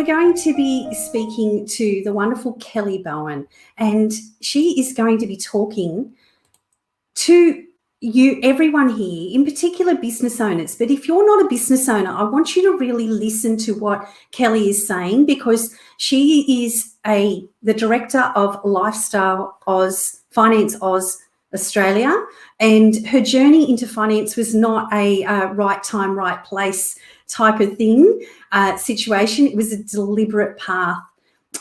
we're going to be speaking to the wonderful Kelly Bowen, and she is going to be talking to you, everyone here, in particular business owners. But if you're not a business owner, I want you to really listen to what Kelly is saying, because she is the director of Lifestyle Oz, Finance Oz Australia, and her journey into finance was not a right time, right place type of thing, situation. It was a deliberate path.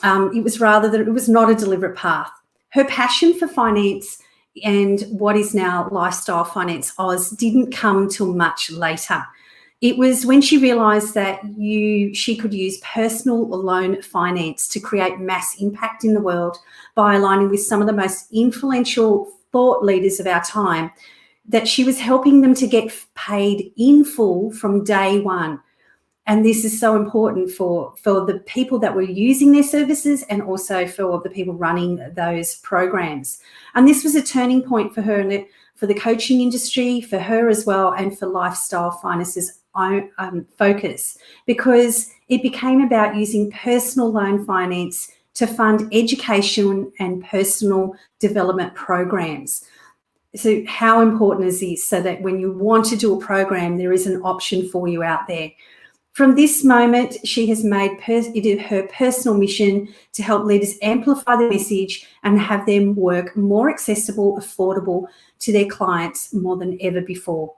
It was not a deliberate path. Her passion for finance and what is now Lifestyle Finance Oz didn't come till much later. It was when she realised that she could use personal loan finance to create mass impact in the world by aligning with some of the most influential thought leaders of our time, that she was helping them to get paid in full from day one. And this is so important for the people that were using their services and also for the people running those programs. And this was a turning point for her and for the coaching industry, for her as well, and for Lifestyle Finance's own focus, because it became about using personal loan finance to fund education and personal development programs. So how important is this, so that when you want to do a program, there is an option for you out there? From this moment, she has made it her personal mission to help leaders amplify the message and have them work more accessible, affordable to their clients more than ever before.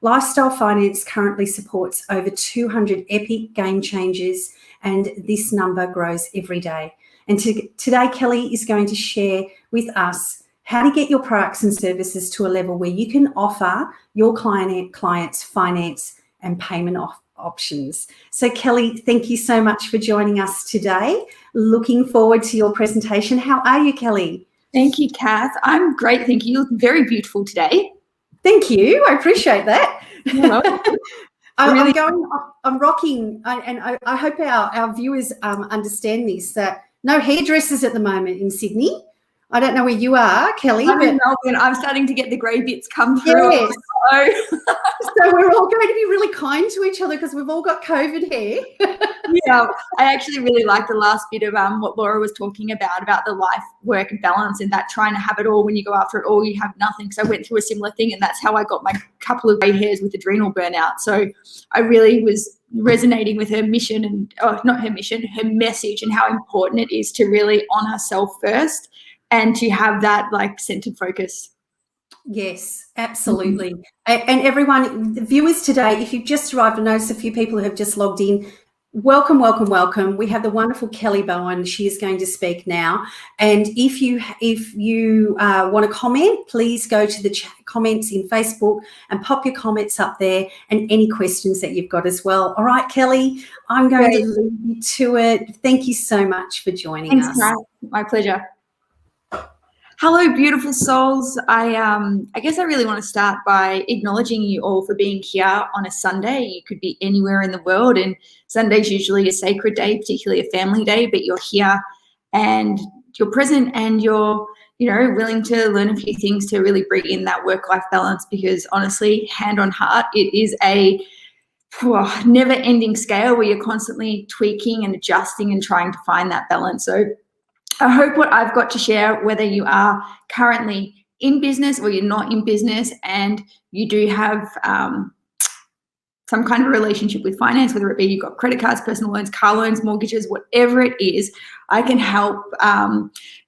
Lifestyle Finance currently supports over 200 epic game changers, and this number grows every day. And today, Kelly is going to share with us how to get your products and services to a level where you can offer your clients finance and payment options. So Kelly, thank you so much for joining us today. Looking forward to your presentation. How are you, Kelly? Thank you, Kath. I'm great, thank you. You look very beautiful today. Thank you. I appreciate that. Really? I'm rocking, and I hope our viewers understand this, that no hairdressers at the moment in Sydney. I don't know where you are, Kelly. I'm in Melbourne. I'm starting to get the grey bits come through. Yes. So we're all going to be really kind to each other because we've all got COVID hair. Yeah, I actually really like the last bit of what Laura was talking about the life-work balance, and that trying to have it all. When you go after it all, you have nothing. Because I went through a similar thing, and that's how I got my couple of grey hairs with adrenal burnout. So I really was resonating with her mission, and not her mission, her message, and how important it is to really honour self first and to have that centered focus. Yes, absolutely. And everyone, the viewers today, if you've just arrived, I notice a few people who have just logged in. Welcome, welcome, welcome. We have the wonderful Kelly Bowen. She is going to speak now. And if you want to comment, please go to the comments in Facebook and pop your comments up there, and any questions that you've got as well. All right, Kelly, I'm going to leave you to it. Thank you so much for joining us. Matt. My pleasure. Hello, beautiful souls. I guess I really want to start by acknowledging you all for being here on a Sunday. You could be anywhere in the world, and Sunday's usually a sacred day, particularly a family day, but you're here and you're present, and you're willing to learn a few things to really bring in that work-life balance, because honestly, hand on heart, it is a never-ending scale where you're constantly tweaking and adjusting and trying to find that balance. So I hope what I've got to share, whether you are currently in business or you're not in business and you do have some kind of a relationship with finance, whether it be you've got credit cards, personal loans, car loans, mortgages, whatever it is, I can help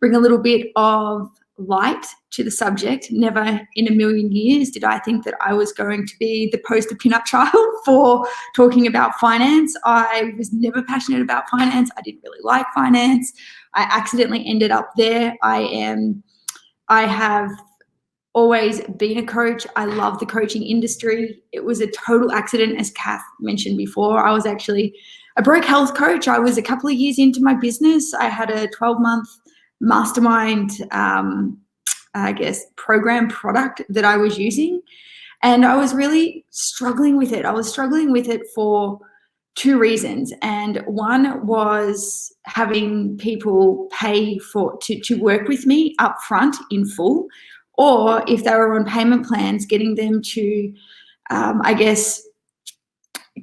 bring a little bit of light to the subject. Never in a million years did I think that I was going to be the poster pinup child for talking about finance. I was never passionate about finance. I didn't really like finance. I accidentally ended up there. I have always been a coach. I love the coaching industry. It was a total accident, as Kath mentioned before. I was actually a broke health coach. I was a couple of years into my business. I had a 12-month mastermind, program product that I was using, and I was really struggling with it. I was struggling with it for two reasons, and one was having people pay to work with me upfront in full, or if they were on payment plans, getting them to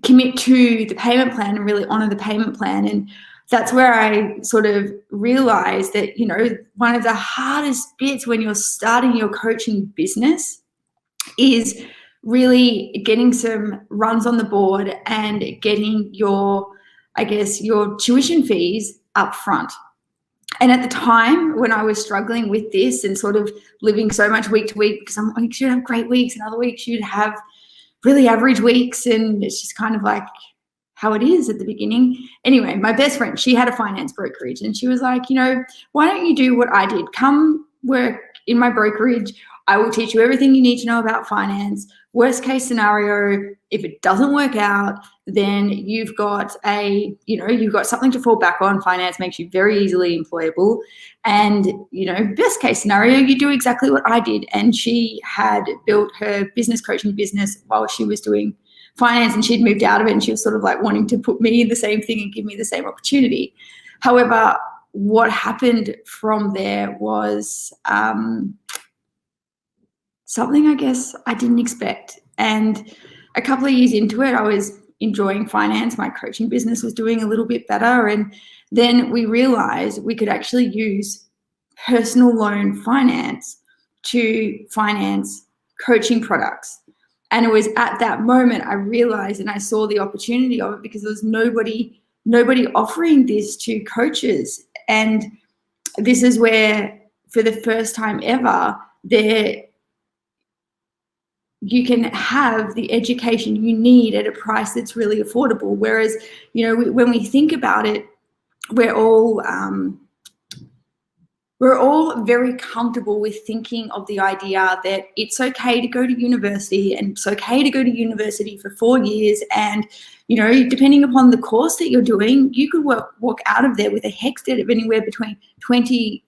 commit to the payment plan and really honor the payment plan. And that's where I sort of realized that, you know, one of the hardest bits when you're starting your coaching business is really getting some runs on the board and getting your, I guess, your tuition fees up front. And at the time when I was struggling with this and sort of living so much week to week, because some weeks you'd have great weeks and other weeks you'd have really average weeks, and it's just kind of like how it is at the beginning. Anyway, my best friend, she had a finance brokerage, and she was like, you know, why don't you do what I did? Come work in my brokerage. I will teach you everything you need to know about finance. Worst case scenario, if it doesn't work out, then you've got you've got something to fall back on. Finance makes you very easily employable. And, you know, best case scenario, you do exactly what I did. And she had built her business coaching business while she was doing finance, and she'd moved out of it, and she was sort of like wanting to put me in the same thing and give me the same opportunity. However, what happened from there was something I guess I didn't expect. And a couple of years into it, I was enjoying finance. My coaching business was doing a little bit better. And then we realized we could actually use personal loan finance to finance coaching products. And it was at that moment I realized and I saw the opportunity of it, because there was nobody offering this to coaches. And this is where, for the first time ever, you can have the education you need at a price that's really affordable. Whereas, you know, when we think about it, we're all very comfortable with thinking of the idea that it's okay to go to university, and it's okay to go to university for 4 years. And, you know, depending upon the course that you're doing, you could walk out of there with a HECS debt of anywhere between 20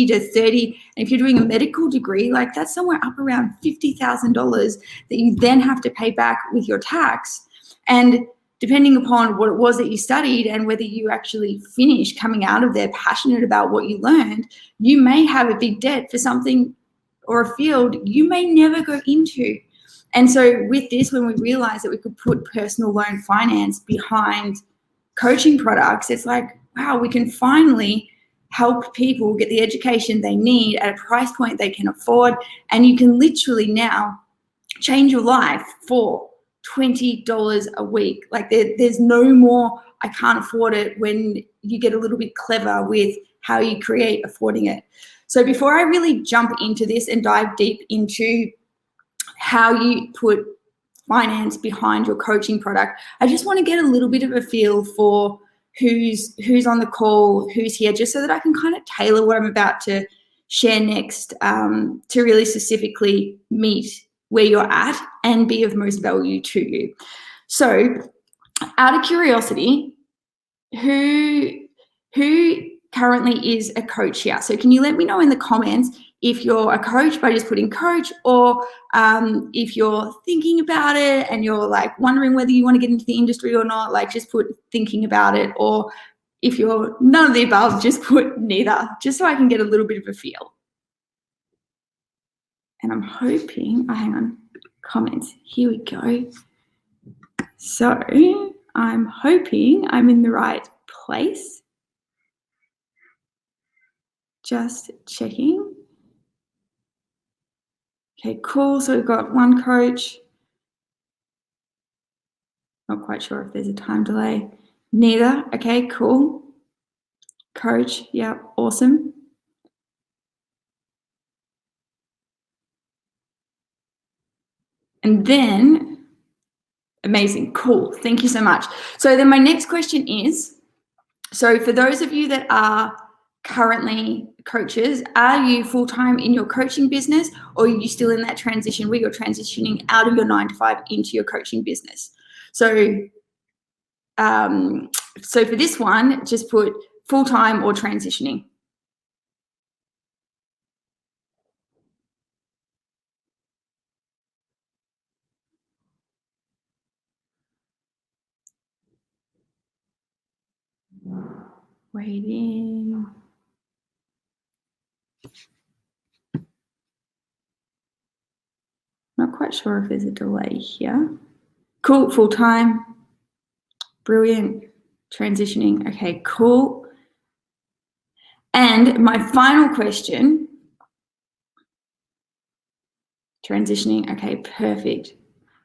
to 30. And if you're doing a medical degree, like that's somewhere up around $50,000 that you then have to pay back with your tax. And depending upon what it was that you studied and whether you actually finish coming out of there passionate about what you learned, you may have a big debt for something or a field you may never go into. And so with this, when we realized that we could put personal loan finance behind coaching products, it's like, wow, we can finally help people get the education they need at a price point they can afford. And you can literally now change your life for $20 a week. Like there's no more, I can't afford it, when you get a little bit clever with how you create affording it. So before I really jump into this and dive deep into how you put finance behind your coaching product, I just want to get a little bit of a feel for who's on the call, who's here, just so that I can kind of tailor what I'm about to share next to really specifically meet where you're at and be of most value to you. So out of curiosity, who currently is a coach here? So can you let me know in the comments if you're a coach by just putting coach, or if you're thinking about it and you're like wondering whether you want to get into the industry or not, like just put thinking about it. Or if you're none of the above, just put neither, just so I can get a little bit of a feel. And I'm hoping, hang on, comments, here we go. So I'm hoping I'm in the right place. Just checking. Okay, cool. So we've got one coach. Not quite sure if there's a time delay. Neither. Okay, cool. Coach, yeah, awesome. And then, amazing, cool. Thank you so much. So then my next question is, so for those of you that are currently coaches, are you full-time in your coaching business, or are you still in that transition where you're transitioning out of your 9-to-5 into your coaching business? So, so for this one, just put full-time or transitioning. Waiting. Not quite sure if there's a delay here. Cool, full-time. Brilliant. Transitioning. Okay, cool. And my final question, transitioning. Okay, perfect.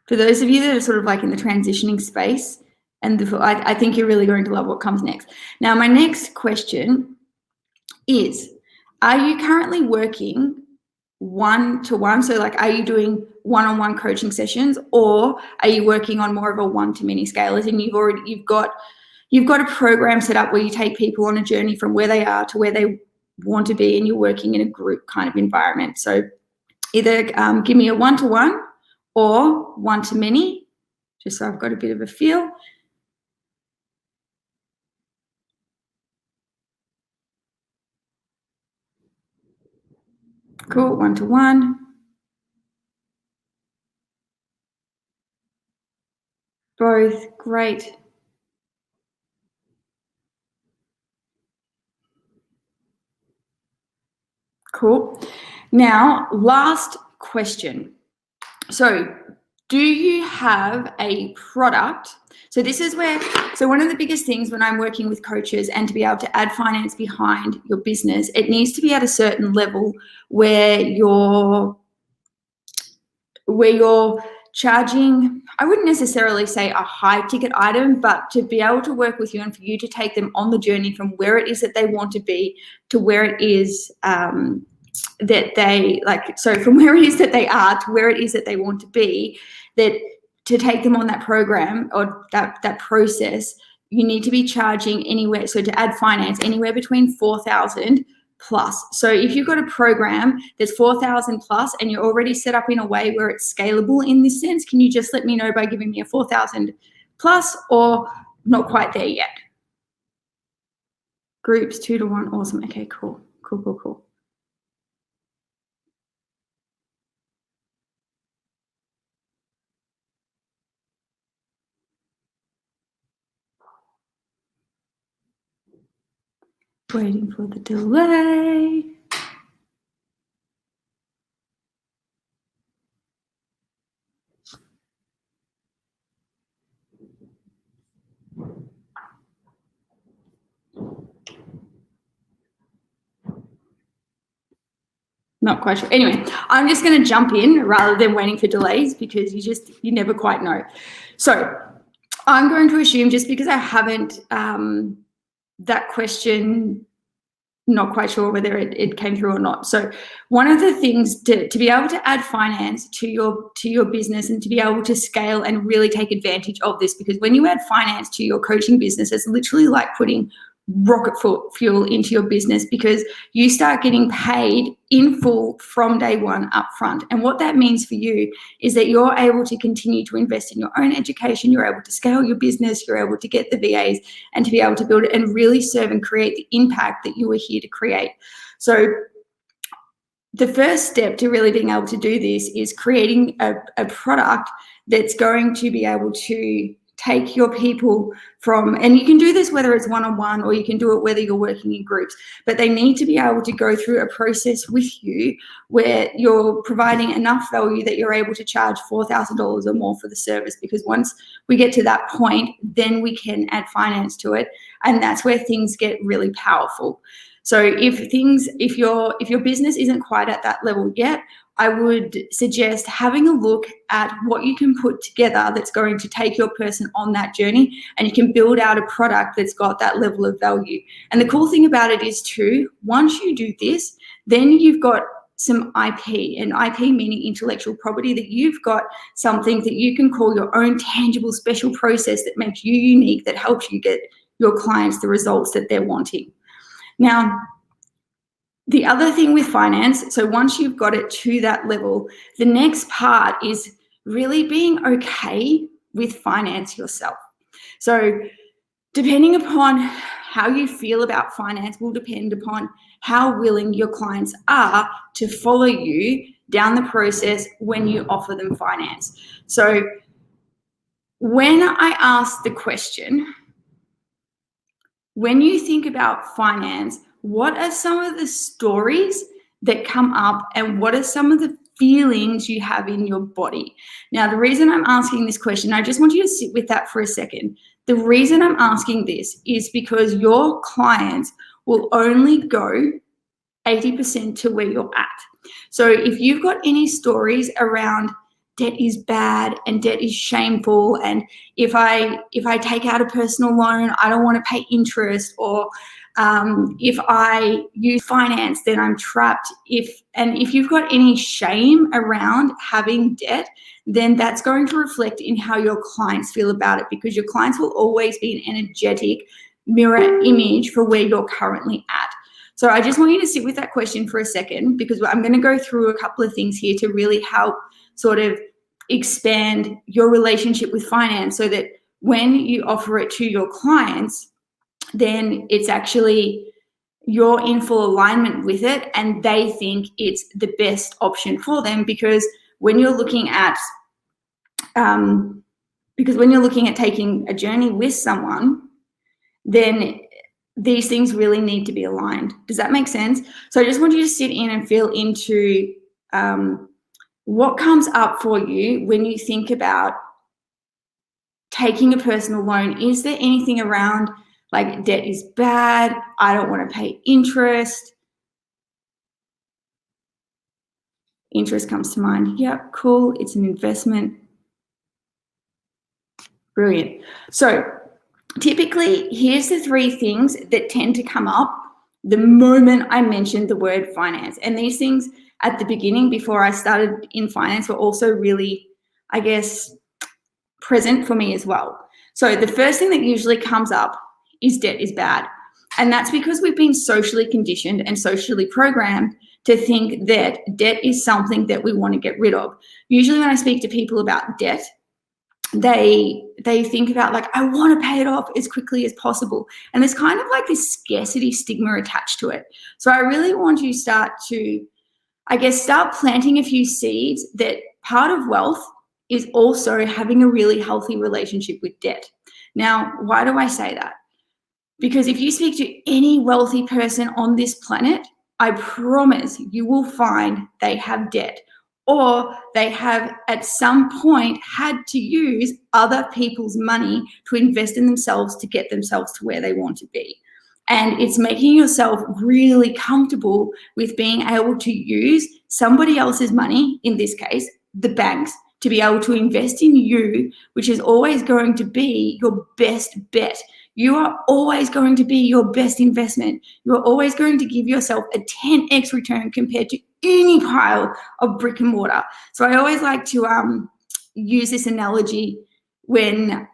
For those of you that are sort of like in the transitioning space, and I think you're really going to love what comes next. Now, my next question is, are you currently working one-to-one? So like, are you doing one-on-one coaching sessions, or are you working on more of a one-to-many scale? As in you've got a program set up where you take people on a journey from where they are to where they want to be, and you're working in a group kind of environment. So either give me a one-to-one or one-to-many, just so I've got a bit of a feel. Cool, one-to-one. Both, great. Cool. Now, last question. So, do you have a product? So this is where, so one of the biggest things when I'm working with coaches, and to be able to add finance behind your business, it needs to be at a certain level where you're charging, I wouldn't necessarily say a high ticket item, but to be able to work with you and for you to take them on the journey from where it is that they want to be to where it is that they like, so from where it is that they are to where it is that they want to be, that to take them on that program or that process, you need to be charging anywhere, so to add finance, anywhere between 4,000 plus. So if you've got a program that's 4,000 plus and you're already set up in a way where it's scalable in this sense, can you just let me know by giving me a 4,000 plus, or not quite there yet? Groups 2-to-1, awesome. Okay, cool. Waiting for the delay. Not quite sure. Anyway, I'm just going to jump in rather than waiting for delays, because you never quite know. So I'm going to assume, just because I haven't, that question, not quite sure whether it came through or not. So one of the things to be able to add finance to your business and to be able to scale and really take advantage of this, because when you add finance to your coaching business, it's literally like putting rocket fuel into your business, because you start getting paid in full from day one up front. And what that means for you is that you're able to continue to invest in your own education, you're able to scale your business, you're able to get the VAs and to be able to build it and really serve and create the impact that you were here to create. So the first step to really being able to do this is creating a product that's going to be able to take your people from, and you can do this whether it's one-on-one or you can do it whether you're working in groups, but they need to be able to go through a process with you where you're providing enough value that you're able to charge $4,000 or more for the service. Because once we get to that point, then we can add finance to it, and that's where things get really powerful. So if your business isn't quite at that level yet, I would suggest having a look at what you can put together that's going to take your person on that journey, and you can build out a product that's got that level of value. And the cool thing about it is too, once you do this, then you've got some IP, and IP meaning intellectual property, that you've got something that you can call your own tangible special process that makes you unique, that helps you get your clients the results that they're wanting. Now, the other thing with finance, so once you've got it to that level, the next part is really being okay with finance yourself. So depending upon how you feel about finance will depend upon how willing your clients are to follow you down the process when you offer them finance. So when I ask the question, when you think about finance, what are some of the stories that come up, and what are some of the feelings you have in your body? Now, the reason I'm asking this question, I just want you to sit with that for a second. The reason I'm asking this is because your clients will only go 80% to where you're at. So if you've got any stories around debt is bad and debt is shameful, and if I take out a personal loan, I don't want to pay interest, or if I use finance, then I'm trapped. If you've got any shame around having debt, then that's going to reflect in how your clients feel about it, because your clients will always be an energetic mirror image for where you're currently at. So I just want you to sit with that question for a second, because I'm going to go through a couple of things here to really help sort of expand your relationship with finance, so that when you offer it to your clients, then it's actually you're in full alignment with it and they think it's the best option for them. Because when you're looking at taking a journey with someone, then these things really need to be aligned. Does that make sense? So I just want you to sit in and feel into what comes up for you when you think about taking a personal loan. Is there anything around like debt is bad, I don't want to pay interest? Interest comes to mind. Yep, cool. It's an investment. Brilliant. So typically, here's the three things that tend to come up the moment I mentioned the word finance. And these things at the beginning, before I started in finance, were also really, I guess, present for me as well. So the first thing that usually comes up is debt is bad. And that's because we've been socially conditioned and socially programmed to think that debt is something that we want to get rid of. Usually when I speak to people about debt, they think about like, I want to pay it off as quickly as possible. And there's kind of like this scarcity stigma attached to it. So I really want you to start planting a few seeds that part of wealth is also having a really healthy relationship with debt. Now, why do I say that? Because if you speak to any wealthy person on this planet, I promise you will find they have debt, or they have at some point had to use other people's money to invest in themselves to get themselves to where they want to be. And it's making yourself really comfortable with being able to use somebody else's money, in this case, the banks, to be able to invest in you, which is always going to be your best bet. You are always going to be your best investment. You're always going to give yourself a 10x return compared to any pile of brick and mortar. So I always like to use this analogy whenever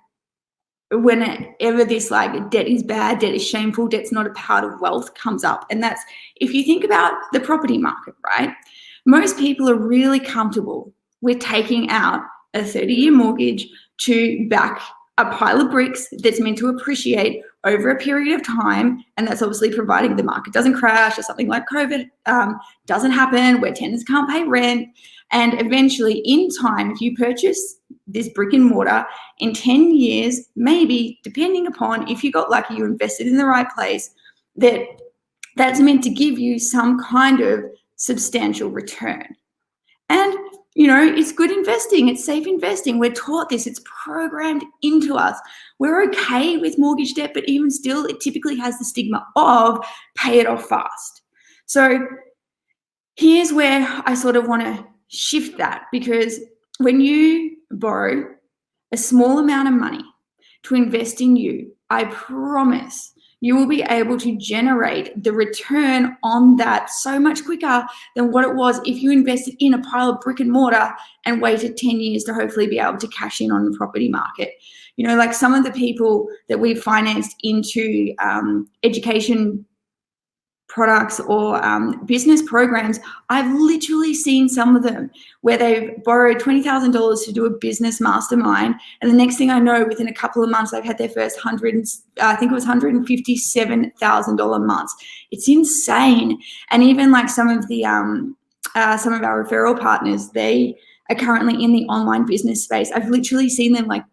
this like debt is bad, debt is shameful, debt's not a part of wealth comes up. And that's, if you think about the property market, right? Most people are really comfortable with taking out a 30-year mortgage to back a pile of bricks that's meant to appreciate over a period of time. And that's obviously providing the market doesn't crash or something like COVID doesn't happen where tenants can't pay rent. And eventually in time, if you purchase this brick and mortar in 10 years, maybe depending upon if you got lucky, you invested in the right place, that's meant to give you some kind of substantial return. And you know, it's good investing. It's safe investing. We're taught this. It's programmed into us. We're okay with mortgage debt, but even still, it typically has the stigma of pay it off fast. So here's where I sort of want to shift that, because when you borrow a small amount of money to invest in you, I promise you will be able to generate the return on that so much quicker than what it was if you invested in a pile of brick and mortar and waited 10 years to hopefully be able to cash in on the property market. You know, like some of the people that we've financed into education products or business programs, I've literally seen some of them where they've borrowed $20,000 to do a business mastermind, and the next thing I know, within a couple of months, they've had their first $157,000 months. It's insane. And even like some of our referral partners, they are currently in the online business space. I've literally seen them like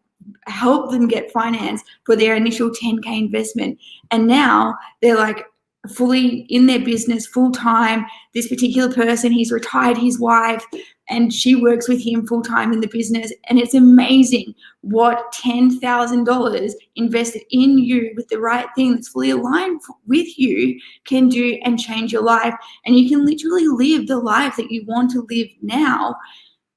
help them get finance for their initial 10K investment, and now they're like fully in their business full time. This particular person, he's retired his wife, and she works with him full time in the business. And it's amazing what $10,000 invested in you with the right thing that's fully aligned with you can do and change your life. And you can literally live the life that you want to live now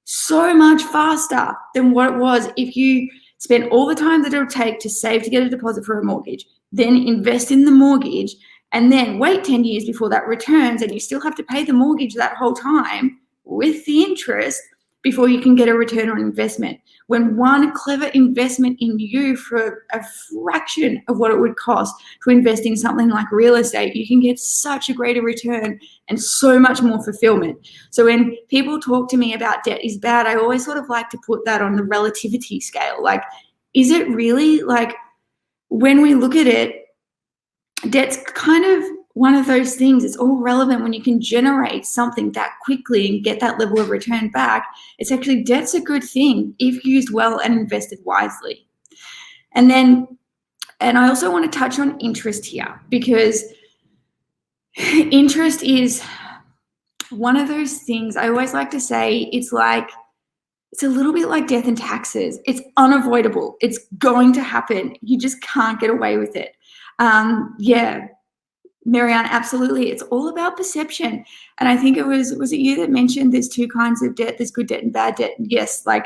so much faster than what it was if you spend all the time that it'll take to save to get a deposit for a mortgage, then invest in the mortgage, and then wait 10 years before that returns, and you still have to pay the mortgage that whole time with the interest before you can get a return on investment. When one clever investment in you for a fraction of what it would cost to invest in something like real estate, you can get such a greater return and so much more fulfillment. So when people talk to me about debt is bad, I always sort of like to put that on the relativity scale. Like, is it really, like, when we look at it, debt's kind of one of those things. It's all relevant when you can generate something that quickly and get that level of return back. It's actually, debt's a good thing if used well and invested wisely. And I also want to touch on interest here, because interest is one of those things. I always like to say it's a little bit like death and taxes. It's unavoidable. It's going to happen. You just can't get away with it. Yeah, Marianne, absolutely. It's all about perception. And I think was it you that mentioned there's two kinds of debt? There's good debt and bad debt. Yes, like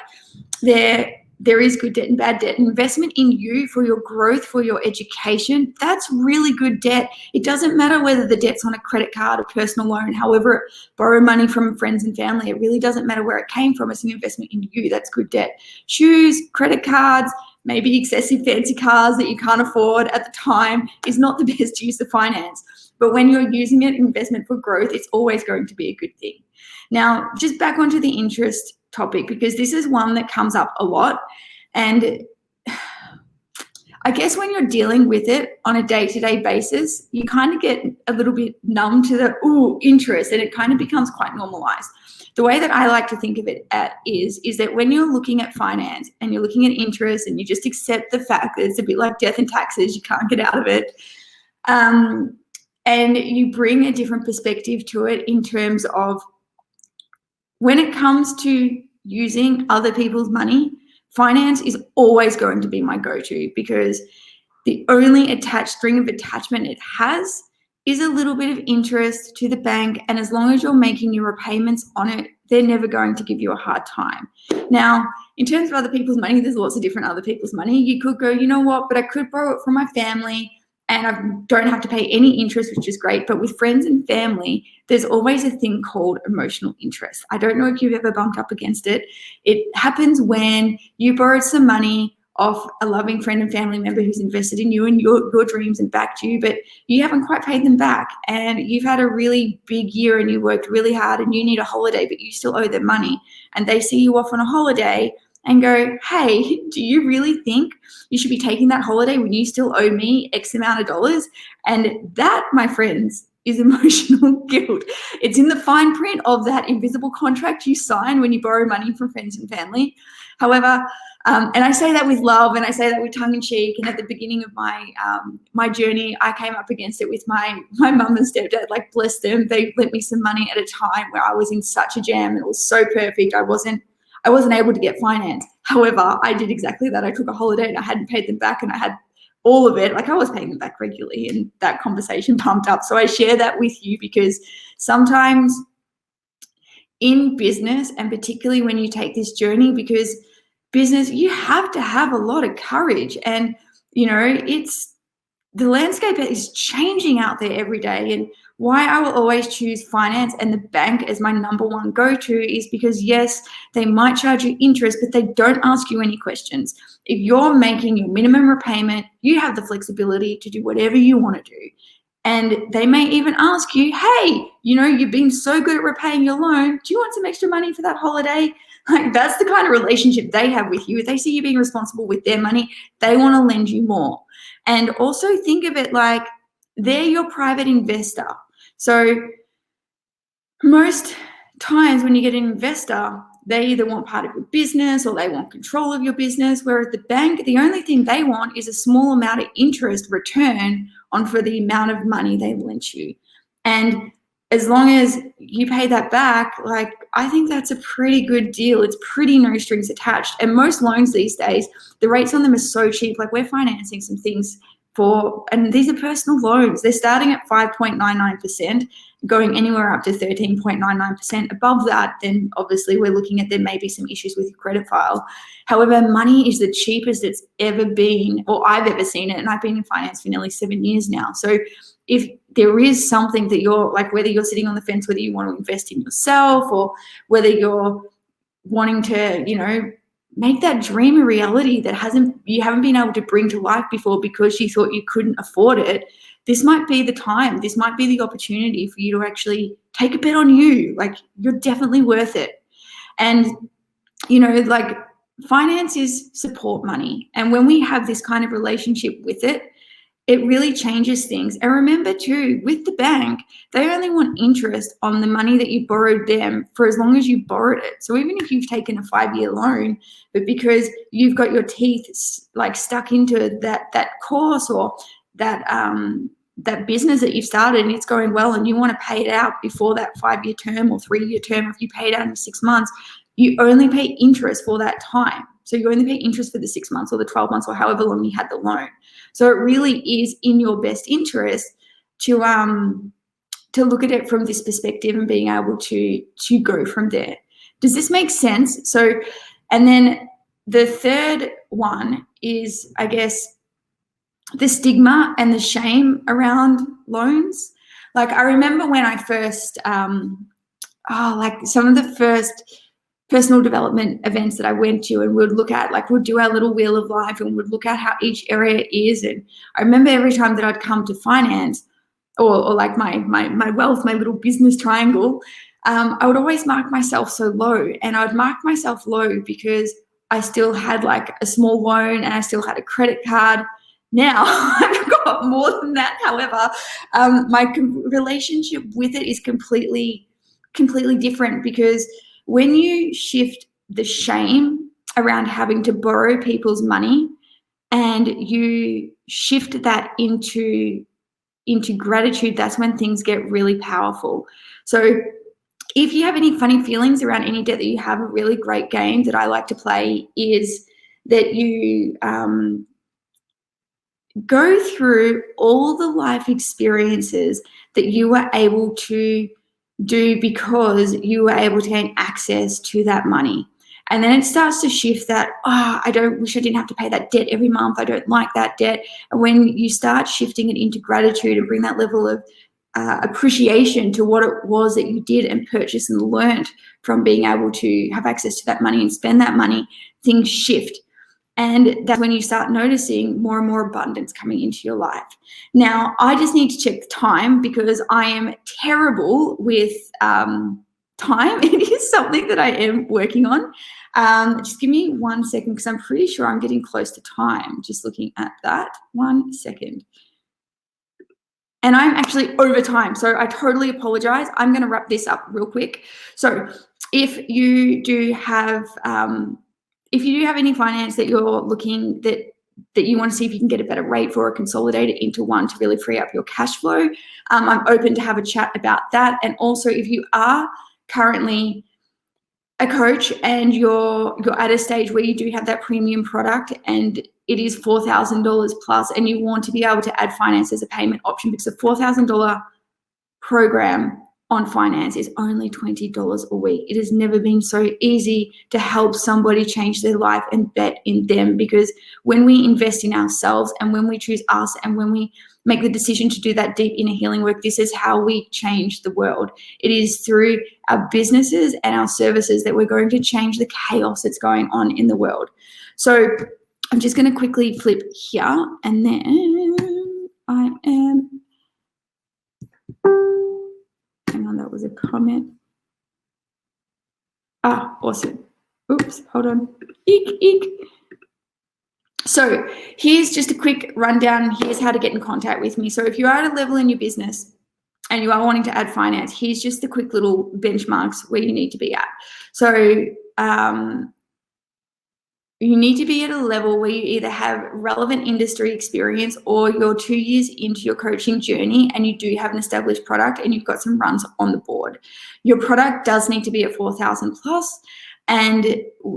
there is good debt and bad debt. Investment in you for your growth, for your education, that's really good debt. It doesn't matter whether the debt's on a credit card, a personal loan, however, borrow money from friends and family. It really doesn't matter where it came from. It's an investment in you. That's good debt. Shoes, credit cards, maybe excessive fancy cars that you can't afford at the time is not the best use of finance. But when you're using it, investment for growth, it's always going to be a good thing. Now, just back onto the interest topic, because this is one that comes up a lot. And I guess when you're dealing with it on a day-to-day basis, you kind of get a little bit numb to the interest, and it kind of becomes quite normalized. The way that I like to think of it is that when you're looking at finance and you're looking at interest and you just accept the fact that it's a bit like death and taxes, you can't get out of it, and you bring a different perspective to it in terms of when it comes to using other people's money, finance is always going to be my go-to, because the only string of attachment it has is a little bit of interest to the bank. And as long as you're making your repayments on it, they're never going to give you a hard time. Now, in terms of other people's money, there's lots of different other people's money. You could go, you know what, but I could borrow it from my family and I don't have to pay any interest, which is great. But with friends and family, there's always a thing called emotional interest. I don't know if you've ever bumped up against it. It happens when you borrowed some money off a loving friend and family member who's invested in you and your dreams and backed you, but you haven't quite paid them back, and you've had a really big year and you worked really hard and you need a holiday, but you still owe them money, and they see you off on a holiday and go, hey, do you really think you should be taking that holiday when you still owe me X amount of dollars? And that, my friends, is emotional guilt. It's in the fine print of that invisible contract you sign when you borrow money from friends and family. However, and I say that with love, and I say that with tongue in cheek. And at the beginning of my journey, I came up against it with my mum and stepdad. Like, bless them, they lent me some money at a time where I was in such a jam and it was so perfect. I wasn't able to get finance. However, I did exactly that. I took a holiday and I hadn't paid them back, and I had all of it. Like, I was paying them back regularly, and that conversation pumped up. So I share that with you because sometimes in business, and particularly when you take this journey, because business, you have to have a lot of courage. And, you know, the landscape is changing out there every day. And why I will always choose finance and the bank as my number one go-to is because, yes, they might charge you interest, but they don't ask you any questions. If you're making your minimum repayment, you have the flexibility to do whatever you want to do. And they may even ask you, hey, you know, you've been so good at repaying your loan. Do you want some extra money for that holiday? Like, that's the kind of relationship they have with you. If they see you being responsible with their money, they want to lend you more. And also think of it like they're your private investor. So most times when you get an investor, they either want part of your business or they want control of your business, whereas the bank, the only thing they want is a small amount of interest return on for the amount of money they lent you. And as long as you pay that back, like, I think that's a pretty good deal. It's pretty no strings attached. And most loans these days, the rates on them are so cheap. Like, we're financing some things and these are personal loans. They're starting at 5.99%, going anywhere up to 13.99%. Above that, then obviously we're looking at there may be some issues with your credit file. However, money is the cheapest it's ever been, or I've ever seen it. And I've been in finance for nearly 7 years now. So if there is something that you're like, whether you're sitting on the fence, whether you want to invest in yourself or whether you're wanting to, make that dream a reality that you haven't been able to bring to life before because you thought you couldn't afford it, this might be the time. This might be the opportunity for you to actually take a bet on you. Like, you're definitely worth it. And, like, finance is support money. And when we have this kind of relationship with it, it really changes things. And remember too, with the bank, they only want interest on the money that you borrowed them for as long as you borrowed it. So even if you've taken a 5-year loan, but because you've got your teeth like stuck into that course or that business that you've started and it's going well and you want to pay it out before that 5-year term or 3-year term, if you pay it out in 6 months, you only pay interest for that time. So you only pay interest for the 6 months or the 12 months or however long you had the loan. So it really is in your best interest to look at it from this perspective and being able to go from there. Does this make sense? So, and then the third one is, I guess, the stigma and the shame around loans. Like, I remember when I first, like some of the first personal development events that I went to, and we'd look at, like, we'd do our little wheel of life and we'd look at how each area is. And I remember every time that I'd come to finance or like my wealth, my little business triangle, I would always mark myself so low. And I'd mark myself low because I still had like a small loan and I still had a credit card. Now I've got more than that. However, my relationship with it is completely different, because when you shift the shame around having to borrow people's money and you shift that into gratitude, that's when things get really powerful. So if you have any funny feelings around any debt that you have, a really great game that I like to play is that you go through all the life experiences that you were able to do because you were able to gain access to that money. And then it starts to shift that, I wish I didn't have to pay that debt every month. I don't like that debt. And when you start shifting it into gratitude and bring that level of appreciation to what it was that you did and purchased and learned from being able to have access to that money and spend that money, things shift. And that's when you start noticing more and more abundance coming into your life. Now, I just need to check the time because I am terrible with time. It is something that I am working on. Just give me 1 second because I'm pretty sure I'm getting close to time. Just looking at that. 1 second. And I'm actually over time, so I totally apologize. I'm going to wrap this up real quick. So if you do have any finance that you're looking that you want to see if you can get a better rate for or consolidate it into one to really free up your cash flow, I'm open to have a chat about that. And also, if you are currently a coach and you're at a stage where you do have that premium product and it is $4,000 plus, and you want to be able to add finance as a payment option, because a $4,000 program on finance is only $20 a week. It has never been so easy to help somebody change their life and bet in them, because when we invest in ourselves and when we choose us and when we make the decision to do that deep inner healing work, this is how we change the world. It is through our businesses and our services that we're going to change the chaos that's going on in the world. So I'm just going to quickly flip here, and then I am... Hang on, that was a comment. Awesome. Oops, hold on. Eek. So here's just a quick rundown. Here's how to get in contact with me. So if you are at a level in your business and you are wanting to add finance, here's just the quick little benchmarks where you need to be at. So you need to be at a level where you either have relevant industry experience or you're 2 years into your coaching journey and you do have an established product and you've got some runs on the board. Your product does need to be at 4,000 plus, and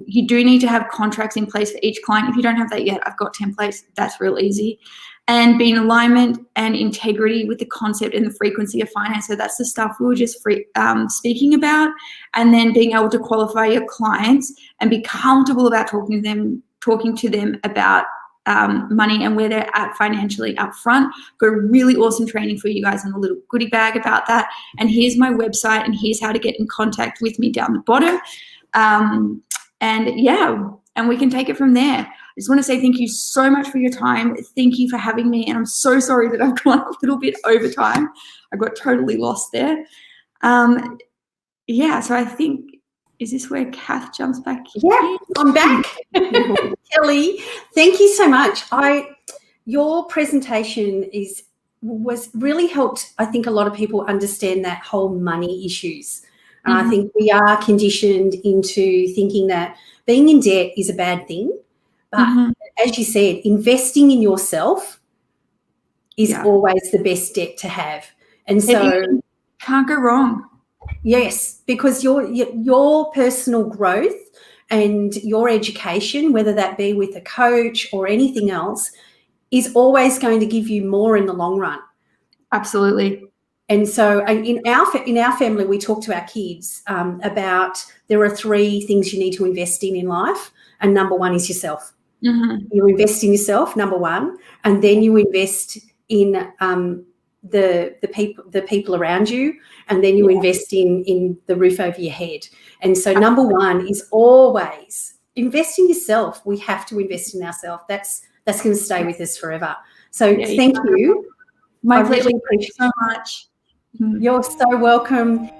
you do need to have contracts in place for each client. If you don't have that yet, I've got templates. That's real easy. And be in alignment and integrity with the concept and the frequency of finance. So that's the stuff we were just speaking about. And then being able to qualify your clients and be comfortable about talking to them about money and where they're at financially up front. Got a really awesome training for you guys in a little goodie bag about that. And here's my website, and here's how to get in contact with me down the bottom. And we can take it from there. I just want to say thank you so much for your time. Thank you for having me. And I'm so sorry that I've gone a little bit over time. I got totally lost there. So I think, is this where Kath jumps back in? Yeah, I'm back. Kelly, thank you so much. Your presentation was really helped, I think, a lot of people understand that whole money issues. I think we are conditioned into thinking that being in debt is a bad thing. But as you said, investing in yourself is always the best debt to have. And so can't go wrong. Yes, because your personal growth and your education, whether that be with a coach or anything else, is always going to give you more in the long run. Absolutely. And so in our family, we talk to our kids about there are 3 things you need to invest in life, and number 1 is yourself. You invest in yourself, number 1, and then you invest in the people around you, and then you invest in the roof over your head. And so number 1 is always invest in yourself. We have to invest in ourselves. That's going to stay with us forever. So thank you. My pleasure. Thank you so much. You're so welcome.